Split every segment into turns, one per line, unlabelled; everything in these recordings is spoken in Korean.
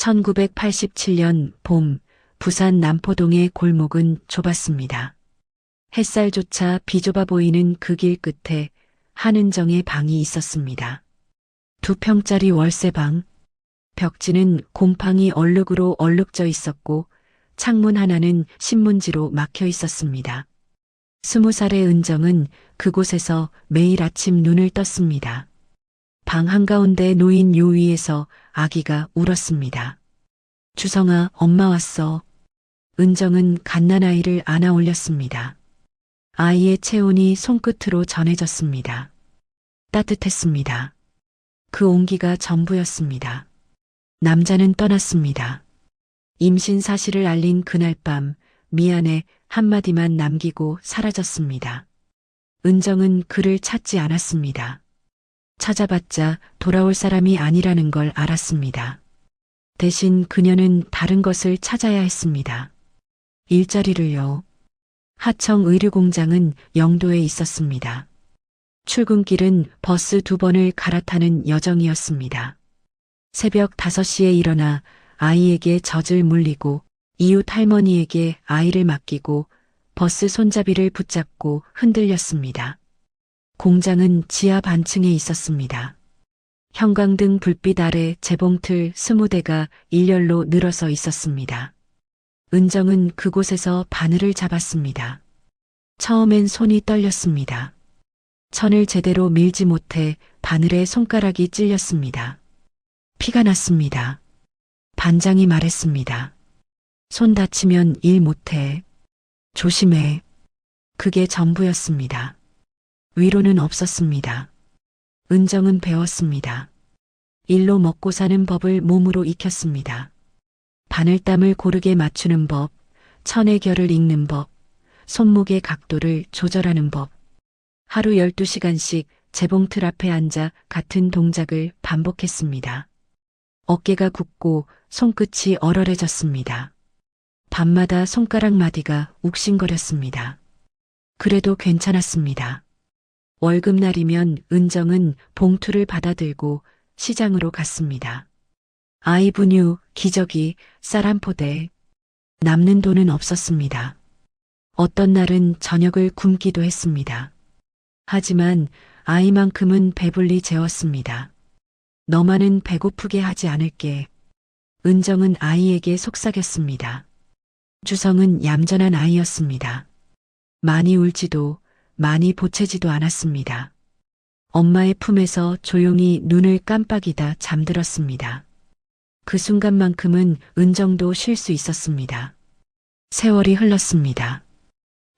1987년 봄, 부산 남포동의 골목은 좁았습니다. 햇살조차 비좁아 보이는 그 길 끝에 한은정의 방이 있었습니다. 2평짜리 월세방, 벽지는 곰팡이 얼룩으로 얼룩져 있었고 창문 하나는 신문지로 막혀 있었습니다. 20살의 은정은 그곳에서 매일 아침 눈을 떴습니다. 방 한가운데 놓인 요 위에서 아기가 울었습니다. 주성아, 엄마 왔어. 은정은 갓난아이를 안아 올렸습니다. 아이의 체온이 손끝으로 전해졌습니다. 따뜻했습니다. 그 온기가 전부였습니다. 남자는 떠났습니다. 임신 사실을 알린 그날 밤, 미안해 한마디만 남기고 사라졌습니다. 은정은 그를 찾지 않았습니다. 찾아봤자 돌아올 사람이 아니라는 걸 알았습니다. 대신 그녀는 다른 것을 찾아야 했습니다. 일자리를요. 하청 의류공장은 영도에 있었습니다. 출근길은 버스 2번을 갈아타는 여정이었습니다. 새벽 5시에 일어나 아이에게 젖을 물리고 이웃 할머니에게 아이를 맡기고 버스 손잡이를 붙잡고 흔들렸습니다. 공장은 지하 반층에 있었습니다. 형광등 불빛 아래 재봉틀 20대가 일렬로 늘어서 있었습니다. 은정은 그곳에서 바늘을 잡았습니다. 처음엔 손이 떨렸습니다. 천을 제대로 밀지 못해 바늘에 손가락이 찔렸습니다. 피가 났습니다. 반장이 말했습니다. 손 다치면 일 못해. 조심해. 그게 전부였습니다. 위로는 없었습니다. 은정은 배웠습니다. 일로 먹고 사는 법을 몸으로 익혔습니다. 바늘땀을 고르게 맞추는 법, 천의 결을 읽는 법, 손목의 각도를 조절하는 법. 하루 12시간씩 재봉틀 앞에 앉아 같은 동작을 반복했습니다. 어깨가 굽고 손끝이 얼얼해졌습니다. 밤마다 손가락 마디가 욱신거렸습니다. 그래도 괜찮았습니다. 월급날이면 은정은 봉투를 받아들고 시장으로 갔습니다. 아이 분유, 기저귀, 쌀 한 포대. 남는 돈은 없었습니다. 어떤 날은 저녁을 굶기도 했습니다. 하지만 아이만큼은 배불리 재웠습니다. 너만은 배고프게 하지 않을게. 은정은 아이에게 속삭였습니다. 주성은 얌전한 아이였습니다. 많이 울지도 많이 보채지도 않았습니다. 엄마의 품에서 조용히 눈을 깜빡이다 잠들었습니다. 그 순간만큼은 은정도 쉴 수 있었습니다. 세월이 흘렀습니다.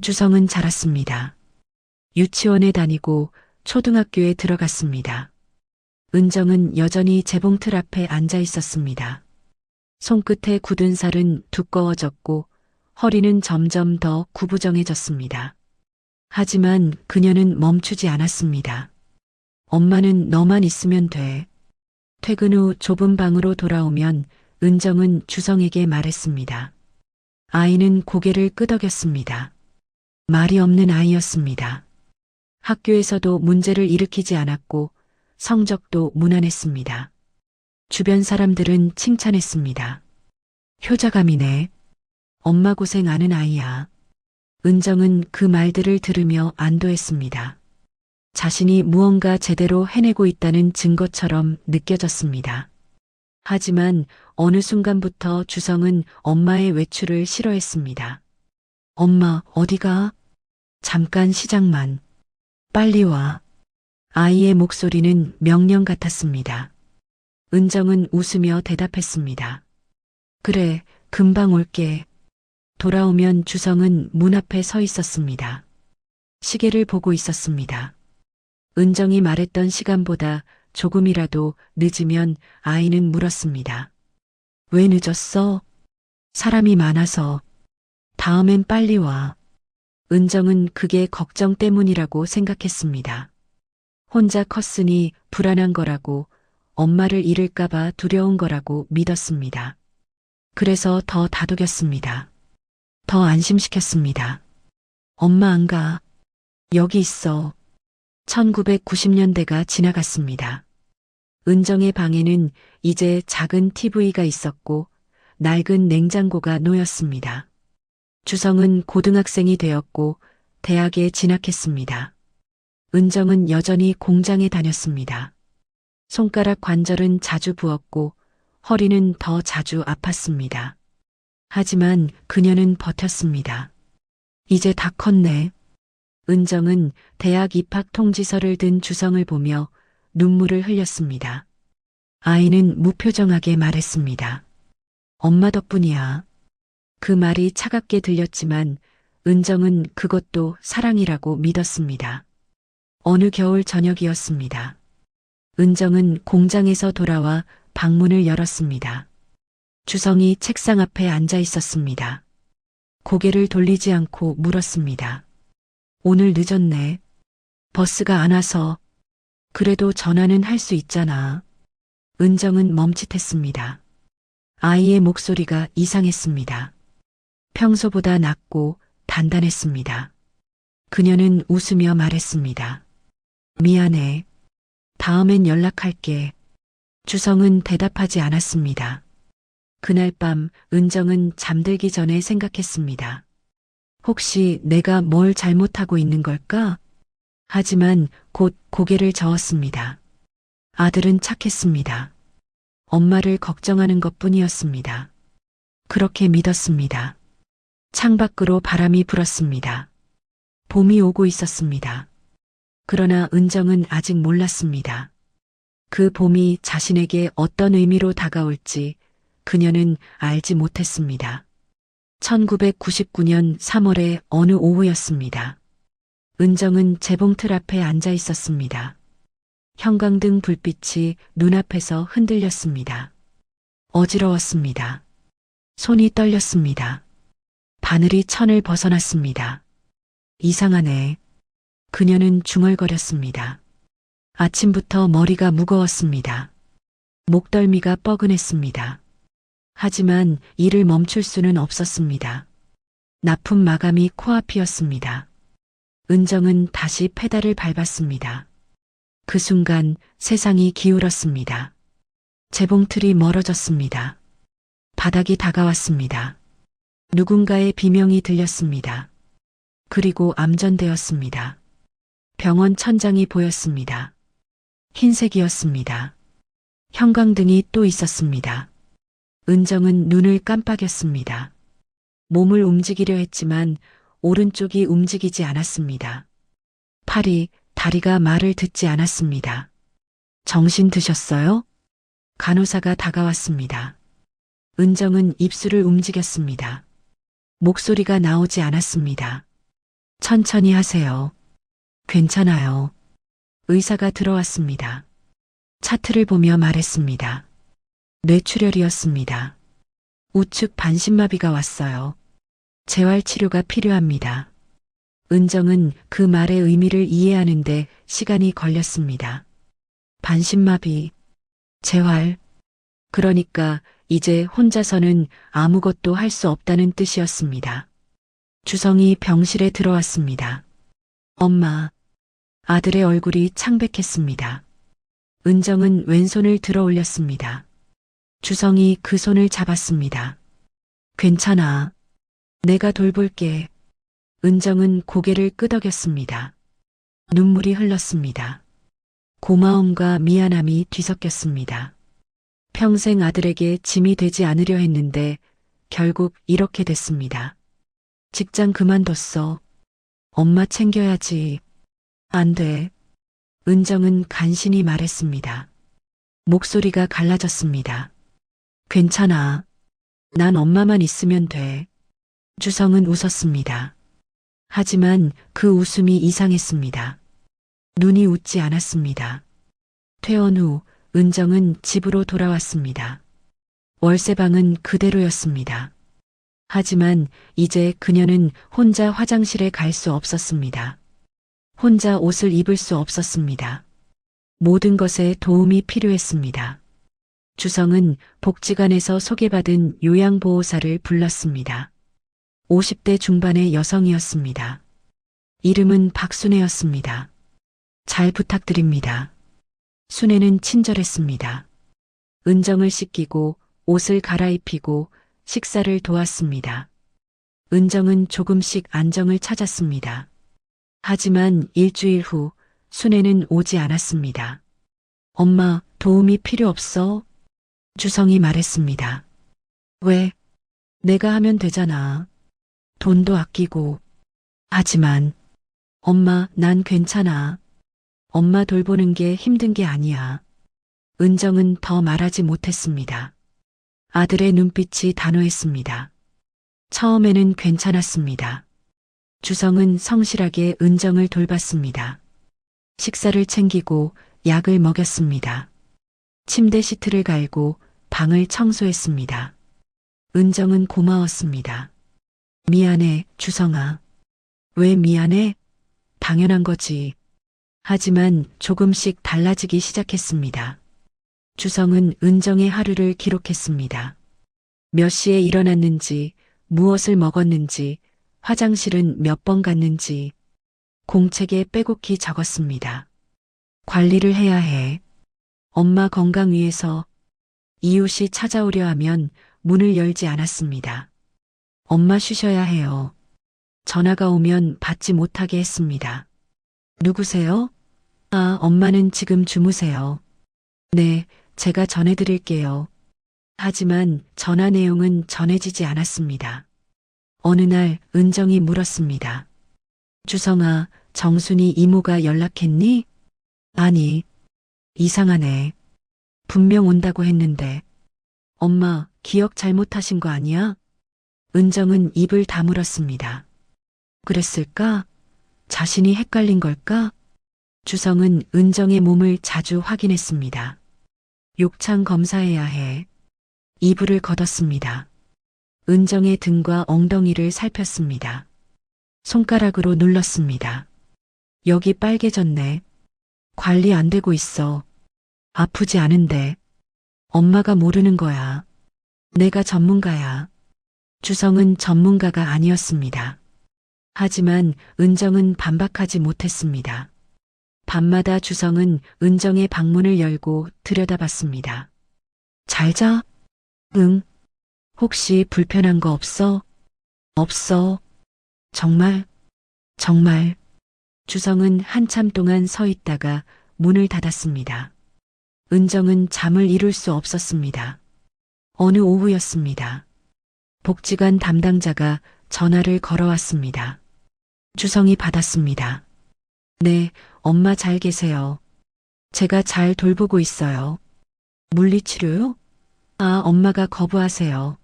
주성은 자랐습니다. 유치원에 다니고 초등학교에 들어갔습니다. 은정은 여전히 재봉틀 앞에 앉아 있었습니다. 손끝에 굳은 살은 두꺼워졌고 허리는 점점 더 구부정해졌습니다. 하지만 그녀는 멈추지 않았습니다. 엄마는 너만 있으면 돼. 퇴근 후 좁은 방으로 돌아오면 은정은 주성에게 말했습니다. 아이는 고개를 끄덕였습니다. 말이 없는 아이였습니다. 학교에서도 문제를 일으키지 않았고 성적도 무난했습니다. 주변 사람들은 칭찬했습니다. 효자감이네. 엄마 고생 아는 아이야. 은정은 그 말들을 들으며 안도했습니다. 자신이 무언가 제대로 해내고 있다는 증거처럼 느껴졌습니다. 하지만 어느 순간부터 주성은 엄마의 외출을 싫어했습니다. 엄마, 어디가? 잠깐 시장만. 빨리 와. 아이의 목소리는 명령 같았습니다. 은정은 웃으며 대답했습니다. 그래, 금방 올게. 돌아오면 주성은 문 앞에 서 있었습니다. 시계를 보고 있었습니다. 은정이 말했던 시간보다 조금이라도 늦으면 아이는 물었습니다. 왜 늦었어? 사람이 많아서. 다음엔 빨리 와. 은정은 그게 걱정 때문이라고 생각했습니다. 혼자 컸으니 불안한 거라고, 엄마를 잃을까봐 두려운 거라고 믿었습니다. 그래서 더 다독였습니다. 더 안심시켰습니다. 엄마 안 가. 여기 있어. 1990년대가 지나갔습니다. 은정의 방에는 이제 작은 TV가 있었고 낡은 냉장고가 놓였습니다. 주성은 고등학생이 되었고 대학에 진학했습니다. 은정은 여전히 공장에 다녔습니다. 손가락 관절은 자주 부었고 허리는 더 자주 아팠습니다. 하지만 그녀는 버텼습니다. 이제 다 컸네. 은정은 대학 입학 통지서를 든 주성을 보며 눈물을 흘렸습니다. 아이는 무표정하게 말했습니다. 엄마 덕분이야. 그 말이 차갑게 들렸지만 은정은 그것도 사랑이라고 믿었습니다. 어느 겨울 저녁이었습니다. 은정은 공장에서 돌아와 방문을 열었습니다. 주성이 책상 앞에 앉아 있었습니다. 고개를 돌리지 않고 물었습니다. 오늘 늦었네. 버스가 안 와서. 그래도 전화는 할 수 있잖아. 은정은 멈칫했습니다. 아이의 목소리가 이상했습니다. 평소보다 낮고 단단했습니다. 그녀는 웃으며 말했습니다. 미안해. 다음엔 연락할게. 주성은 대답하지 않았습니다. 그날 밤 은정은 잠들기 전에 생각했습니다. 혹시 내가 뭘 잘못하고 있는 걸까? 하지만 곧 고개를 저었습니다. 아들은 착했습니다. 엄마를 걱정하는 것뿐이었습니다. 그렇게 믿었습니다. 창밖으로 바람이 불었습니다. 봄이 오고 있었습니다. 그러나 은정은 아직 몰랐습니다. 그 봄이 자신에게 어떤 의미로 다가올지 그녀는 알지 못했습니다. 1999년 3월의 어느 오후였습니다. 은정은 재봉틀 앞에 앉아 있었습니다. 형광등 불빛이 눈앞에서 흔들렸습니다. 어지러웠습니다. 손이 떨렸습니다. 바늘이 천을 벗어났습니다. 이상하네. 그녀는 중얼거렸습니다. 아침부터 머리가 무거웠습니다. 목덜미가 뻐근했습니다. 하지만 일을 멈출 수는 없었습니다. 납품 마감이 코앞이었습니다. 은정은 다시 페달을 밟았습니다. 그 순간 세상이 기울었습니다. 재봉틀이 멀어졌습니다. 바닥이 다가왔습니다. 누군가의 비명이 들렸습니다. 그리고 암전되었습니다. 병원 천장이 보였습니다. 흰색이었습니다. 형광등이 또 있었습니다. 은정은 눈을 깜빡였습니다. 몸을 움직이려 했지만 오른쪽이 움직이지 않았습니다. 팔이, 다리가 말을 듣지 않았습니다. 정신 드셨어요? 간호사가 다가왔습니다. 은정은 입술을 움직였습니다. 목소리가 나오지 않았습니다. 천천히 하세요. 괜찮아요. 의사가 들어왔습니다. 차트를 보며 말했습니다. 뇌출혈이었습니다. 우측 반신마비가 왔어요. 재활치료가 필요합니다. 은정은 그 말의 의미를 이해하는데 시간이 걸렸습니다. 반신마비, 재활. 그러니까 이제 혼자서는 아무것도 할 수 없다는 뜻이었습니다. 주성이 병실에 들어왔습니다. 엄마. 아들의 얼굴이 창백했습니다. 은정은 왼손을 들어 올렸습니다. 주성이 그 손을 잡았습니다. 괜찮아. 내가 돌볼게. 은정은 고개를 끄덕였습니다. 눈물이 흘렀습니다. 고마움과 미안함이 뒤섞였습니다. 평생 아들에게 짐이 되지 않으려 했는데 결국 이렇게 됐습니다. 직장 그만뒀어. 엄마 챙겨야지. 안 돼. 은정은 간신히 말했습니다. 목소리가 갈라졌습니다. 괜찮아. 난 엄마만 있으면 돼. 주성은 웃었습니다. 하지만 그 웃음이 이상했습니다. 눈이 웃지 않았습니다. 퇴원 후 은정은 집으로 돌아왔습니다. 월세방은 그대로였습니다. 하지만 이제 그녀는 혼자 화장실에 갈 수 없었습니다. 혼자 옷을 입을 수 없었습니다. 모든 것에 도움이 필요했습니다. 주성은 복지관에서 소개받은 요양보호사를 불렀습니다. 50대 중반의 여성이었습니다. 이름은 박순애였습니다. 잘 부탁드립니다. 순애는 친절했습니다. 은정을 씻기고 옷을 갈아입히고 식사를 도왔습니다. 은정은 조금씩 안정을 찾았습니다. 하지만 일주일 후 순애는 오지 않았습니다. 엄마, 도움이 필요 없어? 주성이 말했습니다. 왜? 내가 하면 되잖아. 돈도 아끼고. 하지만, 엄마, 난 괜찮아. 엄마 돌보는 게 힘든 게 아니야. 은정은 더 말하지 못했습니다. 아들의 눈빛이 단호했습니다. 처음에는 괜찮았습니다. 주성은 성실하게 은정을 돌봤습니다. 식사를 챙기고 약을 먹였습니다. 침대 시트를 갈고 방을 청소했습니다. 은정은 고마웠습니다. 미안해, 주성아. 왜 미안해? 당연한 거지. 하지만 조금씩 달라지기 시작했습니다. 주성은 은정의 하루를 기록했습니다. 몇 시에 일어났는지, 무엇을 먹었는지, 화장실은 몇 번 갔는지, 공책에 빼곡히 적었습니다. 관리를 해야 해. 엄마 건강 위해서. 이웃이 찾아오려 하면 문을 열지 않았습니다. 엄마 쉬셔야 해요. 전화가 오면 받지 못하게 했습니다. 누구세요? 아, 엄마는 지금 주무세요. 네, 제가 전해드릴게요. 하지만 전화 내용은 전해지지 않았습니다. 어느 날 은정이 물었습니다. 주성아, 정순이 이모가 연락했니? 아니, 이상하네. 분명 온다고 했는데. 엄마, 기억 잘못하신 거 아니야? 은정은 입을 다물었습니다. 그랬을까? 자신이 헷갈린 걸까? 주성은 은정의 몸을 자주 확인했습니다. 욕창 검사해야 해. 이불을 걷었습니다. 은정의 등과 엉덩이를 살폈습니다. 손가락으로 눌렀습니다. 여기 빨개졌네. 관리 안 되고 있어. 아프지 않은데. 엄마가 모르는 거야. 내가 전문가야. 주성은 전문가가 아니었습니다. 하지만 은정은 반박하지 못했습니다. 밤마다 주성은 은정의 방문을 열고 들여다봤습니다. 잘 자? 응. 혹시 불편한 거 없어? 없어. 정말? 정말. 주성은 한참 동안 서 있다가 문을 닫았습니다. 은정은 잠을 이룰 수 없었습니다. 어느 오후였습니다. 복지관 담당자가 전화를 걸어왔습니다. 주성이 받았습니다. 네, 엄마 잘 계세요. 제가 잘 돌보고 있어요. 물리치료요? 아, 엄마가 거부하세요.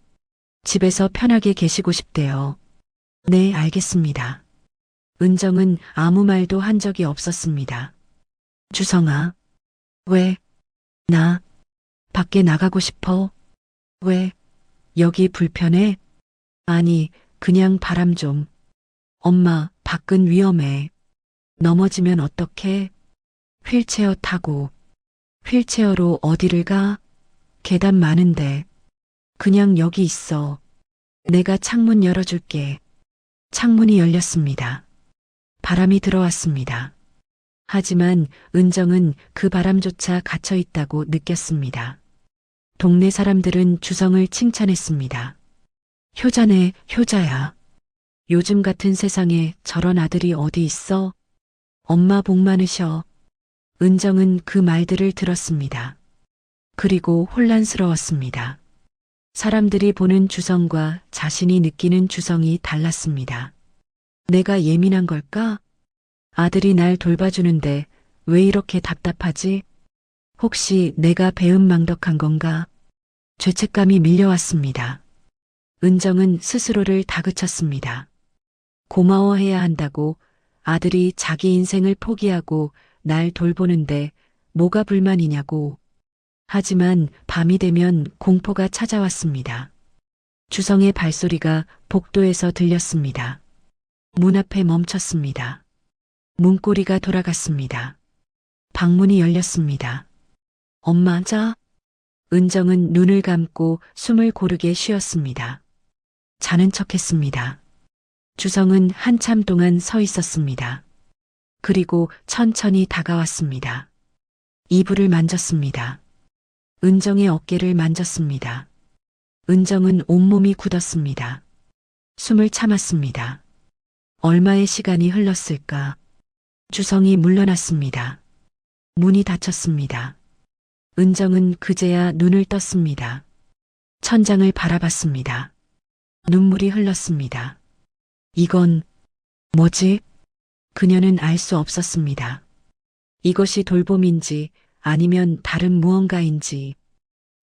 집에서 편하게 계시고 싶대요. 네, 알겠습니다. 은정은 아무 말도 한 적이 없었습니다. 주성아. 왜? 나 밖에 나가고 싶어. 왜? 여기 불편해? 아니, 그냥 바람 좀. 엄마, 밖은 위험해. 넘어지면 어떡해? 휠체어 타고. 휠체어로 어디를 가? 계단 많은데. 그냥 여기 있어. 내가 창문 열어줄게. 창문이 열렸습니다. 바람이 들어왔습니다. 하지만 은정은 그 바람조차 갇혀 있다고 느꼈습니다. 동네 사람들은 주성을 칭찬했습니다. 효자네, 효자야. 요즘 같은 세상에 저런 아들이 어디 있어? 엄마 복 많으셔. 은정은 그 말들을 들었습니다. 그리고 혼란스러웠습니다. 사람들이 보는 주성과 자신이 느끼는 주성이 달랐습니다. 내가 예민한 걸까? 아들이 날 돌봐주는데 왜 이렇게 답답하지? 혹시 내가 배은망덕한 건가? 죄책감이 밀려왔습니다. 은정은 스스로를 다그쳤습니다. 고마워해야 한다고 아들이 자기 인생을 포기하고 날 돌보는데 뭐가 불만이냐고. 하지만 밤이 되면 공포가 찾아왔습니다. 주성의 발소리가 복도에서 들렸습니다. 문 앞에 멈췄습니다. 문고리가 돌아갔습니다. 방문이 열렸습니다. 엄마 자. 은정은 눈을 감고 숨을 고르게 쉬었습니다. 자는 척했습니다. 주성은 한참 동안 서 있었습니다. 그리고 천천히 다가왔습니다. 이불을 만졌습니다. 은정의 어깨를 만졌습니다. 은정은 온몸이 굳었습니다. 숨을 참았습니다. 얼마의 시간이 흘렀을까? 주성이 물러났습니다. 문이 닫혔습니다. 은정은 그제야 눈을 떴습니다. 천장을 바라봤습니다. 눈물이 흘렀습니다. 이건 뭐지? 그녀는 알 수 없었습니다. 이것이 돌봄인지 아니면 다른 무언가인지.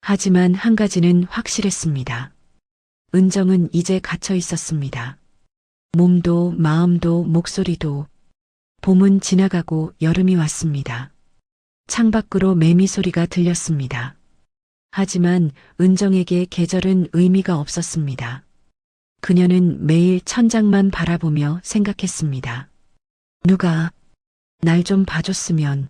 하지만 한 가지는 확실했습니다. 은정은 이제 갇혀 있었습니다. 몸도 마음도 목소리도. 봄은 지나가고 여름이 왔습니다. 창밖으로 매미 소리가 들렸습니다. 하지만 은정에게 계절은 의미가 없었습니다. 그녀는 매일 천장만 바라보며 생각했습니다. 누가 날 좀 봐줬으면.